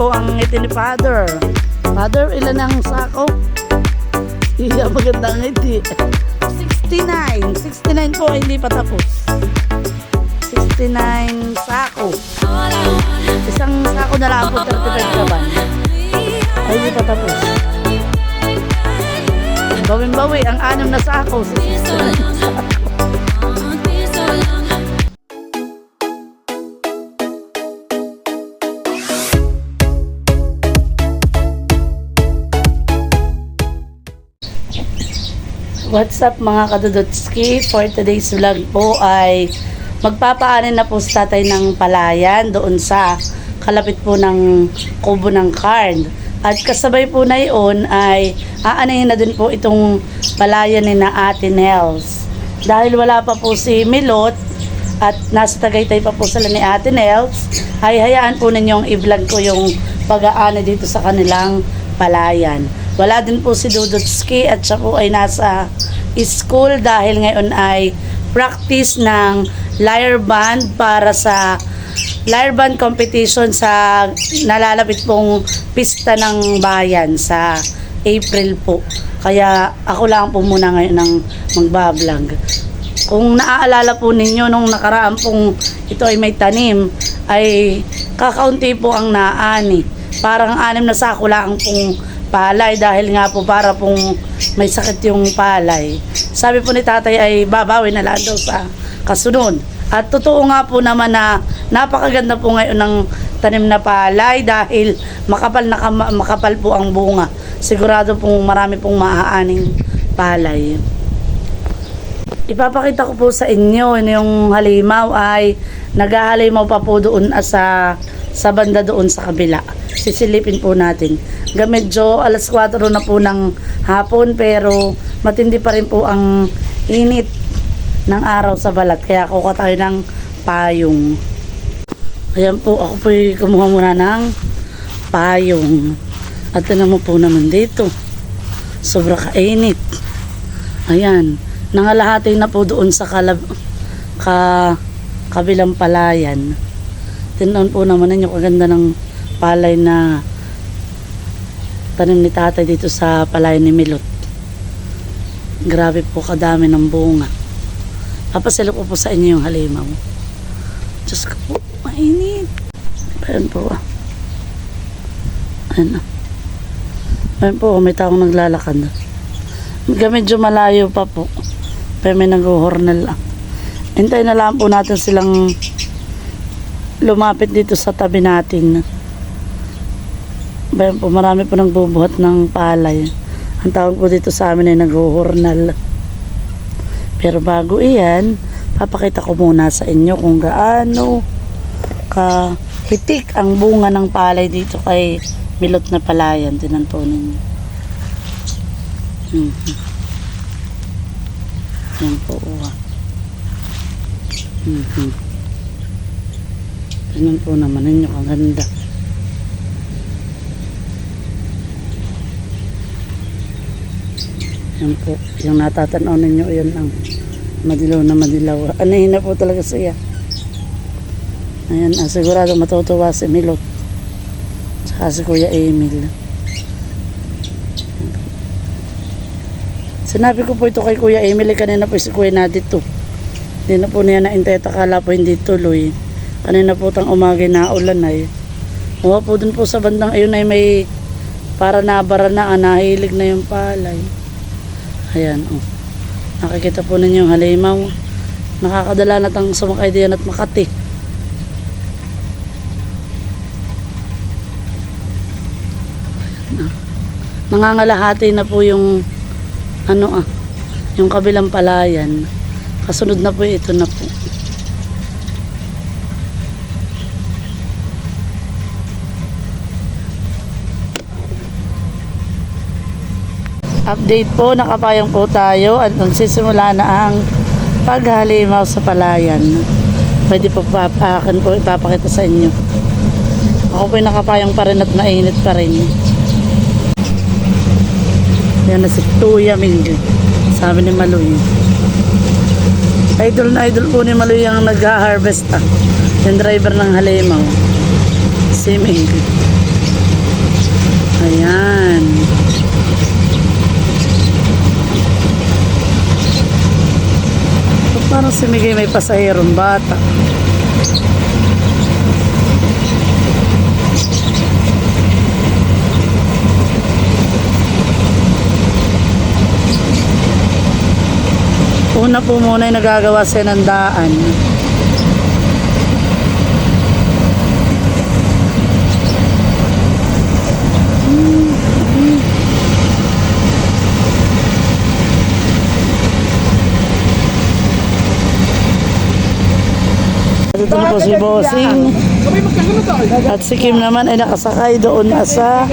po ang ngiti ni Father. Father, ilan ang sako? Iya, magandang ngiti. 69. 69 po, hindi pa tapos. 69 sako. Isang sako na lang po, 35 kaban. Ay, hindi pa tapos. Bawin-bawi, ang 6 na sako. 69 sako. What's up mga kadudotski? For today's vlog po ay magpapaanin na po si tatay ng palayan doon sa kalapit po ng kubo ng Carn. At kasabay po na yun ay aanahin na din po itong palayan ni na Ate Nels. Dahil wala pa po si Milot at nasa Tagaytay pa po sila ni Ate Nels, ay hayaan po ninyong i-vlog ko yung pag-aani dito sa kanilang palayan. Wala din po si Dudotski at siya po ay nasa school dahil ngayon ay practice ng lyre band para sa lyre band competition sa nalalapit pong pista ng bayan sa April po. Kaya ako lang po muna ngayon ng magbablog. Kung naaalala po ninyo nung nakaraan pong ito ay may tanim, ay kakaunti po ang naani. Parang 6 na sako lang pong palay dahil nga po para pong may sakit yung palay. Sabi po ni tatay ay babawi na lang daw sa kasunod. At totoo nga po naman na napakaganda po ngayon ng tanim na palay dahil makapal po ang bunga. Sigurado pong marami pong maaaning palay. Ipapakita ko po sa inyo yung halimaw ay naghahalimaw pa po doon sa banda doon sa kabila. Sisilipin po natin. Medyo 4:00 na po ng hapon pero matindi pa rin po ang init ng araw sa balat. Kaya kuha tayo ng payong. Ayan po, ako po kumuha muna ng payong. At tinan mo po naman dito. Sobra kainit. Ayan. Nangalahati na po doon sa kabilang palayan. Tinan po naman ninyo kaganda ng palay na tanim ni tatay dito sa palayan ni Milot. Grabe po kadami ng bunga. Papasalo ko po sa inyo yung halimaw. Diyos ko po, mainit. Ayan po. Ayan po, may taong naglalakad. Medyo malayo pa po. Pero may nag-uhornal lang. Hintayin na lang po natin silang lumapit dito sa tabi natin. Bayan po, marami po nagbubuhat ng palay. Ang tawag po dito sa amin ay nag-uhornal. Pero bago iyan, papakita ko muna sa inyo kung gaano kahitik ang bunga ng palay dito kay Milot na palayan. Tinan po ninyo. Yan po. Tingnan po naman ninyo, ang ganda. Yan po, yung natatanaw ninyo, yun ang madilaw na madilaw. Anahin na po talaga siya. Ayan, sigurado matutuwa si Milot. Saka si Kuya Emil. Sinabi ko po ito kay Kuya Emil, kanina po si Kuya na dito. Hindi na po niya naintay, takala po hindi tuloy. Kanina po tang umaga na ulan ay. Huwa po dun po sa bandang ayun ay may para nabara na, nahilig na yung palay. Ayan, oh. Nakikita po ninyo yung halimaw. Nakakadala na tang sumakay diyan at Makati. Nangangalahati na po yung yung kabilang palayan. Kasunod na po ito na po. Update po, nakapayong po tayo at nagsisimula na ang paghalimaw sa palayan. Pwede po akin po ipapakita sa inyo. Ako po nakapayong pa rin at mainit pa rin. Yan na si Tuya Ming. Sabi ni Maloy. Idol na idol po ni Maloy ang nag-harvest. Yung driver ng halimaw. Si Ming. Ayan. Ba't parang si Migay may pasahirong bata? Una po muna yung nagagawa sa ng daan. Dito na po si Bossing. At si Kim naman ay nakasakay doon na sa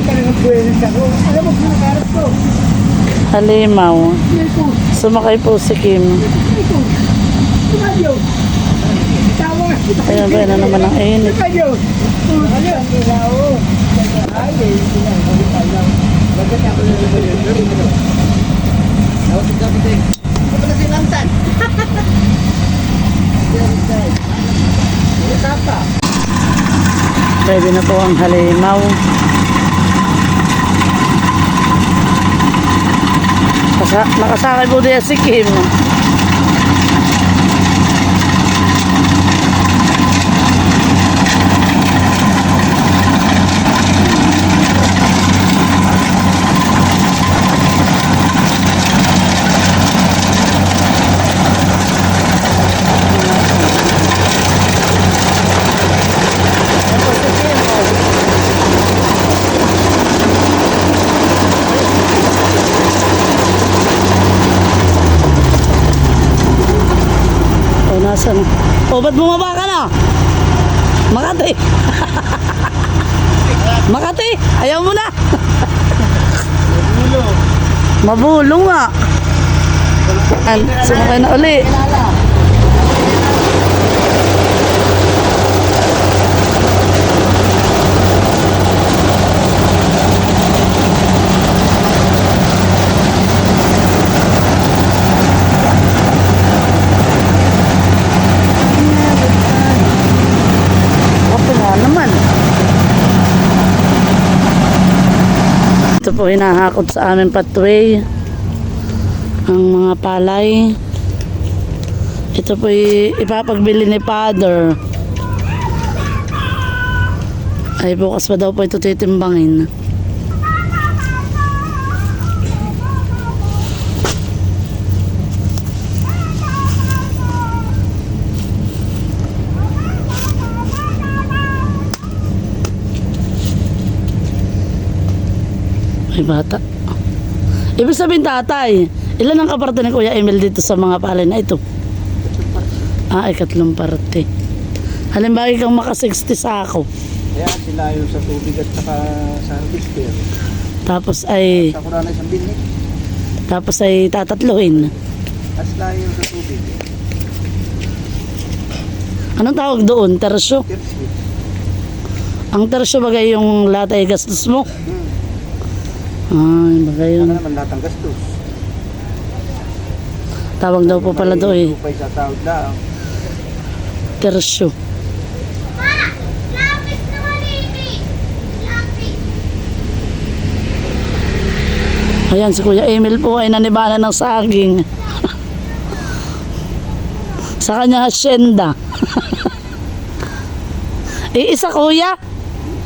Halimaw. Sumakay po si Kim. Ayan ba na naman ang init. Ready na po ang Halimaw. Nakasakay po diya si Kim. Nasaan? O, ba't bumaba ka na? Makati. Makati, ayaw mo na. Mabulong nga. Sumakay na uli. Ito po hinahakot sa aming pathway ang mga palay. Ito po ipapagbili ni Father. Ay bukas pa daw po ito titimbangin. Ay bata. Ibig sabihin tatay, ilan ang kaparte ni Kuya Emil dito sa mga palay na ito? Ay, katlong parte. Halimbawa kang maka 60 sako. Kaya sila yung sa tubig at saka sa harvester. Tapos ay Sa kurana isang binig. tapos ay tatatluhin. At sila yung sa tubig. Anong tawag doon? Tersyo? Tersi. Ang tersyo bagay yung lahat ay gastos mo. Ay, bagay yun. Ano naman lahat ang gastos. Tawag daw po pala doon eh. Upay sa tawag lang. Tersyo. Ayan, si Kuya Emil po ay nanibana ng saging. Sa kanya hasyenda. Isa kuya?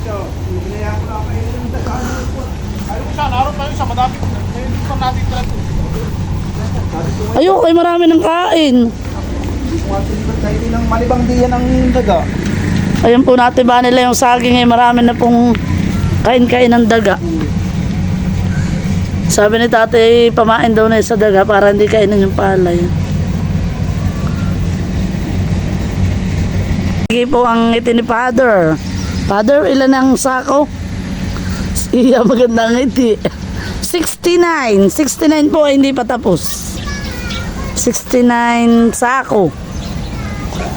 So, hinaya ko lang kayo ng dagaan. Ayaw ko sana, araw kayo sa madami. Ngayon ko natin talaga. Ayoko, ay marami ng kain. Kayo din ang malibang diyan ng daga. Ayan po natin ba nila yung saging ay marami na pong kain-kain ng daga. Sabi ni tatay, pamain daw na sa daga para hindi kainin yung palay. Sige po ang ngiti ni Father. Father, ilan ang sako? Iya, magandang ngiti. 69. 69 po ay hindi pa tapos. 69 sako.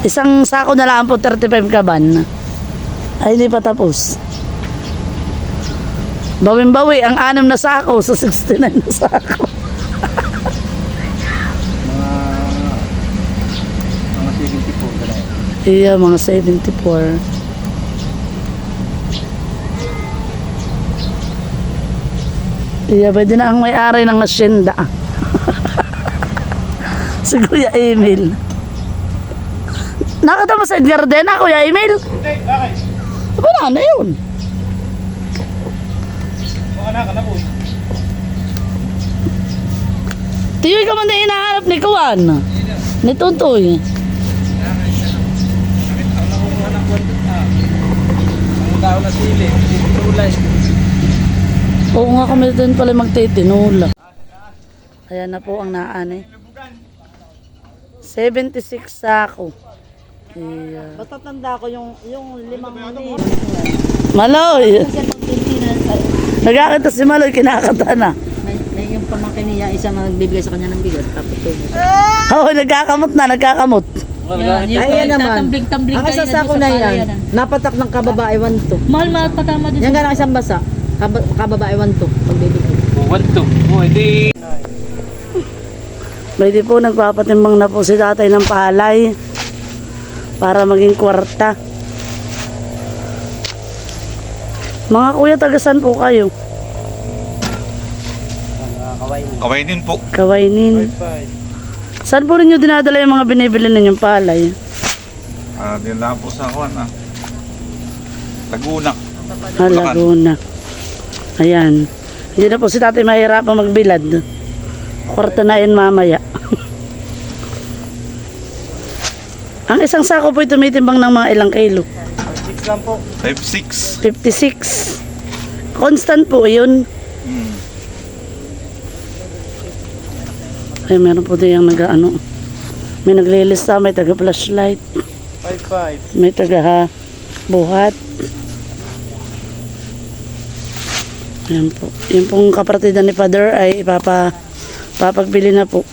Isang sako na lang po 35 kaban. Ay hindi pa tapos. Bawin-bawi ang 6 na sako sa 69 na sako. Mga 74 ganun. Iya, mga 74. Iya, pwede na ang may-ari ng asyenda. Si Kuya Emil. Nakita mo sa Edgar din, Kuya Emil? Hindi, bakit? Wala na yun. Baka na po. Tiyoy ka man na hinahanap ni Kuwan. Ni Tutoy. Tao na sili, tulay. Oo nga kami din pala magtitinula. Ayan na po ang naanay. 76 sako. Yeah. Basta tanda ko yung limang muli. Maloy! Nagkakita si Maloy, kinakata na. May yung pamangkin niya, isang nagbibigay sa kanya ng bigas. Tapos tumos. Oo, nagkakamot na, nagkakamot. Ay, yan naman. Ang isang sako na yan, napatak ng kababae 1 to. Mahal patama din. Yan nga ang isang basa. Kababae 1 to. Pagbibigay. Wanto. Hindi. Pwede po nagpapatimbang na po si tatay ng palay para maging kwarta. Mga kuya, tagasan po kayo? Kawainin po. Kawainin. Saan po rin nyo dinadala yung mga binibili ninyong palay? Din lang po sa Juan, Laguna. Laguna. Ayan. Hindi na po si tatay mahirapan magbilad. Kwarta na yun mamaya. Ang isang sako po tumitimbang ng mga ilang kilo? 6 lang po. 5-6. 56. Constant po yun. Ay, meron po din yung may naglilista, may taga flashlight, 5-5. may taga buhat. Ayan po. Yung pong kapatid ni Father ay papagbili na po.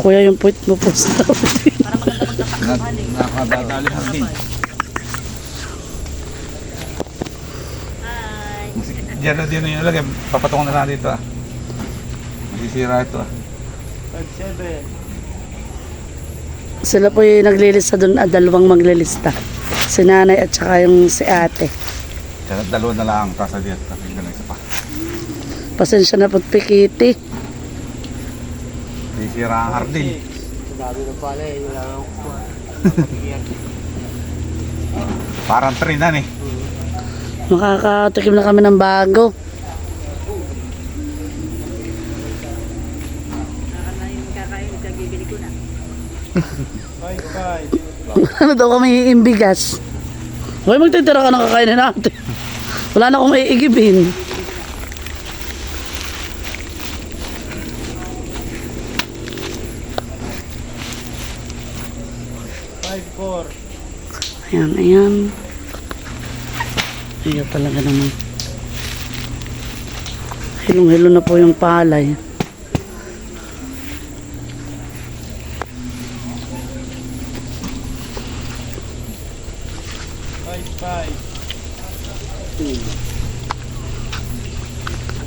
Kuya, yung puwit mo po sa Nakadadali din. Diyan na din yung lagay. Papatungan na lang dito, Masisira ito, 5-7. Sila po yung naglilista doon, dalawang maglilista. Si nanay at saka yung si ate. Dalawa na lang. Kasa dito. Kasi ganun isa pa. Pasensya na po't pikiti. Sisira ang hardin. Parang trinan eh. Makakatikim na kami ng bago. Ano daw kami iimbigas? Huwag magtitira ka ng kakainin natin. Wala na akong iigibin. Ayan, ayan. Ayan talaga naman. Hilong-hilo na po yung palay.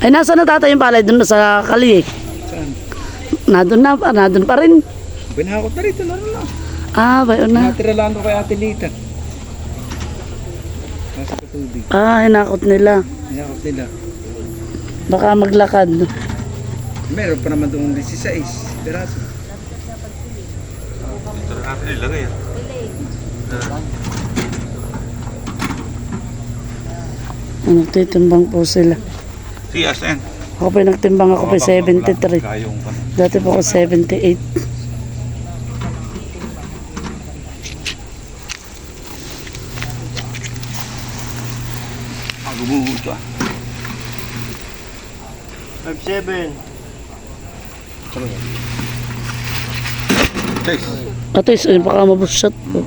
Ay, nasa na tatay yung palay dun sa kali eh? Saan? Nadun pa rin. Binakot na rito na lang. Ah, bayo na. Natira lang ko kay Ate Lita. Nasa katubig. Ah, hinakot nila. Binakot nila. Baka maglakad. Meron pa naman doon 16 piraso. Ito na natin ilagay. Nagtitimbang po sila. CSN. Ako pa nagtimbang ako pa 73. Kayong pa. Dati po ako 78. Gumuho 5-7. Guys. Ate, baka mabushot po.